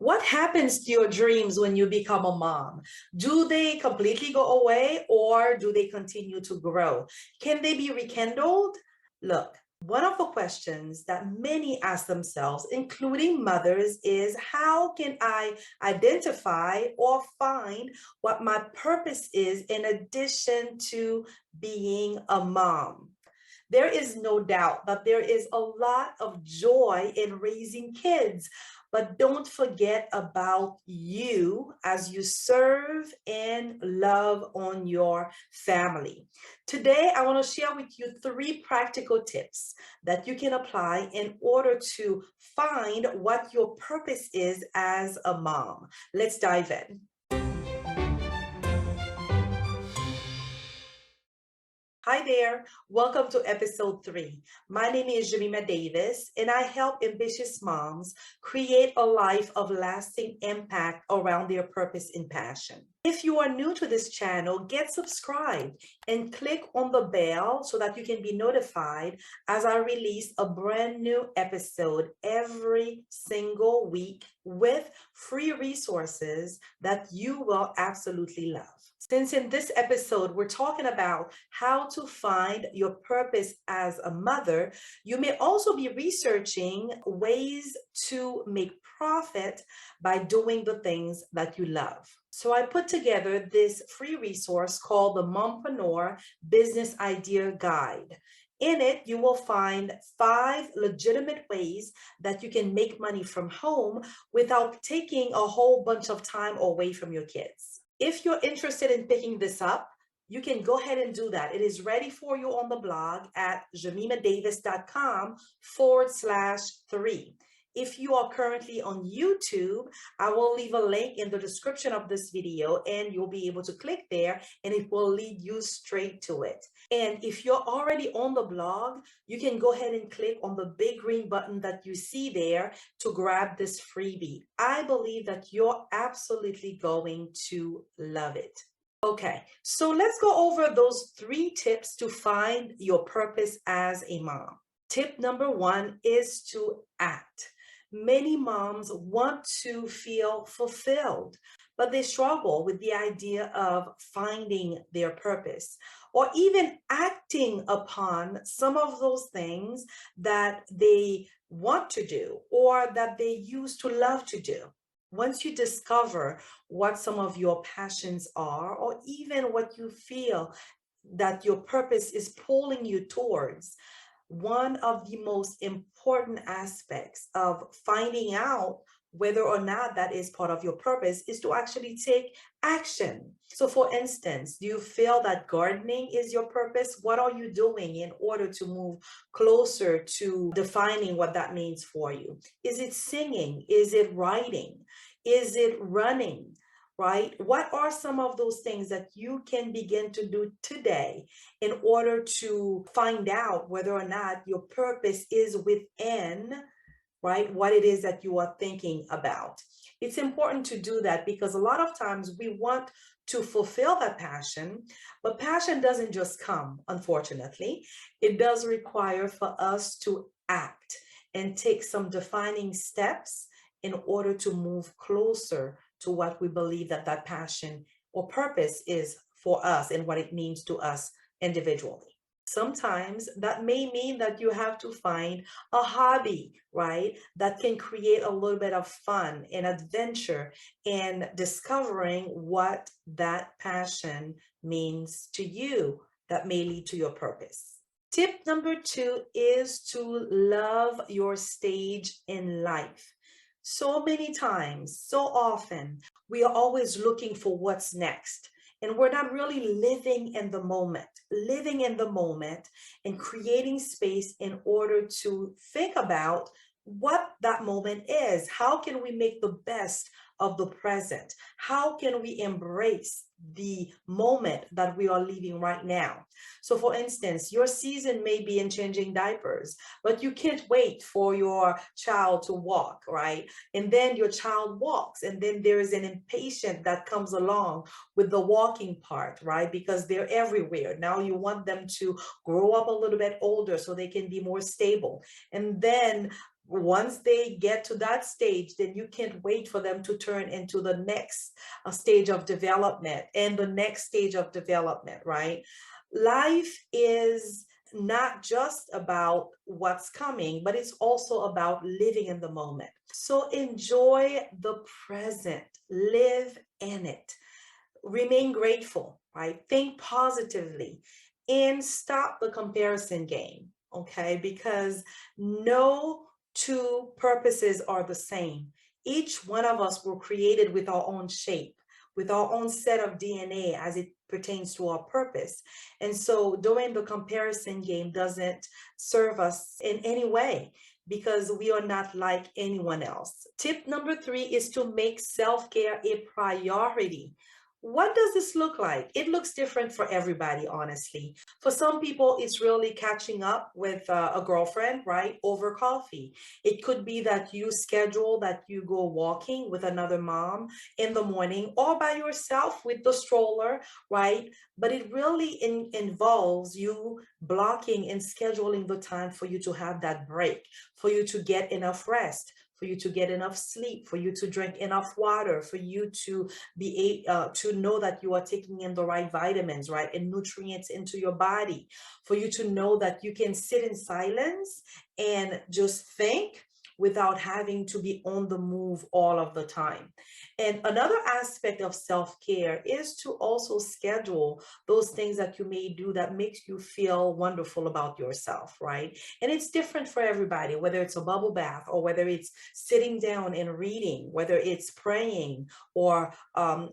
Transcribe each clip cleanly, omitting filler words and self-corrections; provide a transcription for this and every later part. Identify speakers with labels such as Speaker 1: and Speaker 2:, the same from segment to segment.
Speaker 1: What happens to your dreams when you become a mom? Do they completely go away or do they continue to grow? Can they be rekindled? Look, one of the questions that many ask themselves, including mothers, is how can I identify or find what my purpose is in addition to being a mom? There is no doubt that there is a lot of joy in raising kids, but don't forget about you as you serve and love on your family. Today, I want to share with you 3 practical tips that you can apply in order to find what your purpose is as a mom. Let's dive in. Hi there, welcome to episode 3. My name is Jemima Davis, and I help ambitious moms create a life of lasting impact around their purpose and passion. If you are new to this channel, get subscribed and click on the bell so that you can be notified as I release a brand new episode every single week with free resources that you will absolutely love. Since in this episode, we're talking about how to find your purpose as a mother, you may also be researching ways to make profit by doing the things that you love. So I put together this free resource called the MOMpreneur Business Idea Guide. In it, you will find 5 legitimate ways that you can make money from home without taking a whole bunch of time away from your kids. If you're interested in picking this up, you can go ahead and do that. It is ready for you on the blog at jemimadavis.com/3. If you are currently on YouTube, I will leave a link in the description of this video and you'll be able to click there and it will lead you straight to it. And if you're already on the blog, you can go ahead and click on the big green button that you see there to grab this freebie. I believe that you're absolutely going to love it. Okay, so let's go over those 3 tips to find your purpose as a mom. Tip number 1 is to act. Many moms want to feel fulfilled, but they struggle with the idea of finding their purpose or even acting upon some of those things that they want to do or that they used to love to do. Once you discover what some of your passions are, or even what you feel that your purpose is pulling you towards, one of the most important aspects of finding out whether or not that is part of your purpose is to actually take action. So for instance, do you feel that gardening is your purpose? What are you doing in order to move closer to defining what that means for you? Is it singing? Is it writing? Is it running? Right? What are some of those things that you can begin to do today in order to find out whether or not your purpose is within, right, what it is that you are thinking about? It's important to do that because a lot of times we want to fulfill that passion, but passion doesn't just come, unfortunately. It does require for us to act and take some defining steps in order to move closer to what we believe that that passion or purpose is for us and what it means to us individually. Sometimes that may mean that you have to find a hobby, right, that can create a little bit of fun and adventure in discovering what that passion means to you that may lead to your purpose. Tip number 2 is to love your stage in life. So many times, so often, we are always looking for what's next. And we're not really living in the moment and creating space in order to think about what that moment is. How can we make the best of the present? How can we embrace the moment that we are living right now? So for instance, your season may be in changing diapers, but you can't wait for your child to walk, right? And then your child walks, and then there is an impatience that comes along with the walking part, right? Because they're everywhere. Now you want them to grow up a little bit older so they can be more stable. And then Once they get to that stage, then you can't wait for them to turn into the next stage of development and the next stage of development, right? Life is not just about what's coming, but it's also about living in the moment. So enjoy the present, live in it, remain grateful, right? Think positively and stop the comparison game, okay? Because no two purposes are the same. Each one of us were created with our own shape, with our own set of DNA as it pertains to our purpose. And so doing the comparison game doesn't serve us in any way because we are not like anyone else. Tip number 3 is to make self-care a priority. What does this look like? It looks different for everybody, honestly. For some people, it's really catching up with a girlfriend, right, over coffee. It could be that you schedule that you go walking with another mom in the morning or by yourself with the stroller, right? But it really involves you blocking and scheduling the time for you to have that break, for you to get enough rest, for you to get enough sleep, for you to drink enough water, for you to be able to know that you are taking in the right vitamins, right, and nutrients into your body, for you to know that you can sit in silence and just think without having to be on the move all of the time. And another aspect of self-care is to also schedule those things that you may do that makes you feel wonderful about yourself, right? And it's different for everybody, whether it's a bubble bath or whether it's sitting down and reading, whether it's praying or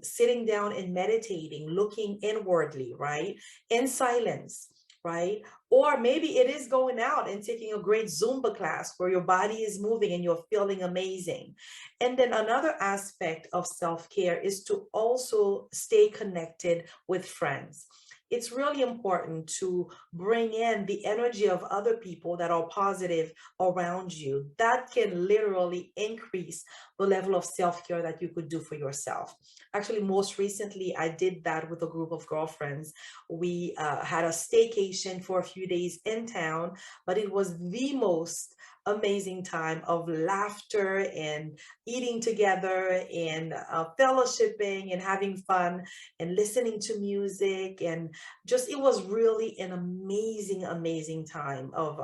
Speaker 1: sitting down and meditating, looking inwardly, right? In silence, right? Or maybe it is going out and taking a great Zumba class where your body is moving and you're feeling amazing. And then another aspect of self-care is to also stay connected with friends. It's really important to bring in the energy of other people that are positive around you. That can literally increase the level of self-care that you could do for yourself. Actually, most recently, I did that with a group of girlfriends. We had a staycation for a few days in town, but it was the most amazing time of laughter and eating together and fellowshipping and having fun and listening to music, and just it was really an amazing time of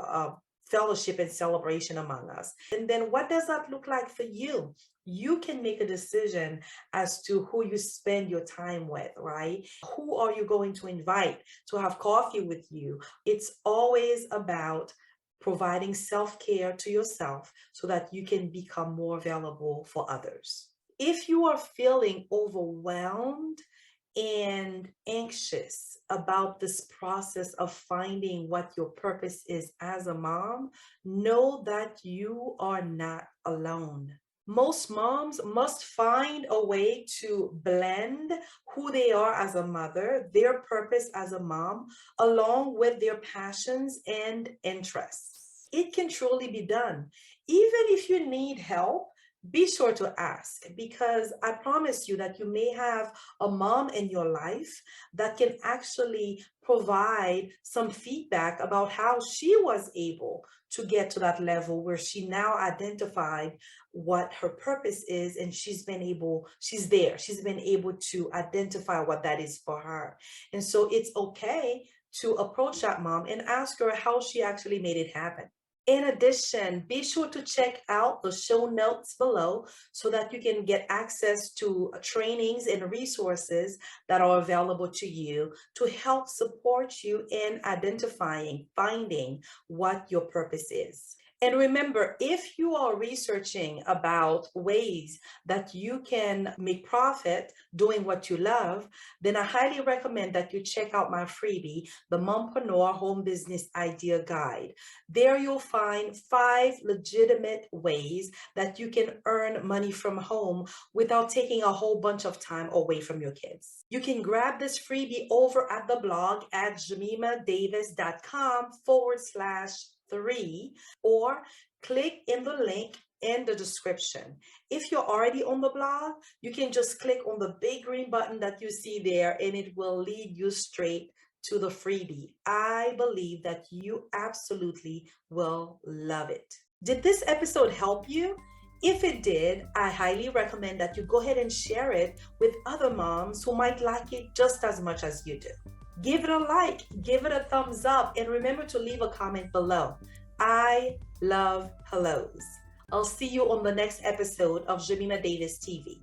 Speaker 1: fellowship and celebration among us. And then what does that look like for you? You can make a decision as to who you spend your time with, right? Who are you going to invite to have coffee with you? It's always about providing self-care to yourself so that you can become more available for others. If you are feeling overwhelmed and anxious about this process of finding what your purpose is as a mom, know that you are not alone. Most moms must find a way to blend who they are as a mother, their purpose as a mom, along with their passions and interests. It can truly be done. Even if you need help, be sure to ask, because I promise you that you may have a mom in your life that can actually provide some feedback about how she was able to get to that level where she now identified what her purpose is, and she's been able to identify what that is for her. And so it's okay to approach that mom and ask her how she actually made it happen. In addition, be sure to check out the show notes below so that you can get access to trainings and resources that are available to you to help support you in identifying, finding what your purpose is. And remember, if you are researching about ways that you can make profit doing what you love, then I highly recommend that you check out my freebie, the MOMpreneur Home Business Idea Guide. There you'll find 5 legitimate ways that you can earn money from home without taking a whole bunch of time away from your kids. You can grab this freebie over at the blog at jemimadavis.com/3, or click in the link in the description. If you're already on the blog, you can just click on the big green button that you see there and it will lead you straight to the freebie. I believe that you absolutely will love it. Did this episode help you? If it did, I highly recommend that you go ahead and share it with other moms who might like it just as much as you do. Give it a like, give it a thumbs up, and remember to leave a comment below. I love hellos. I'll see you on the next episode of Jemima Davis TV.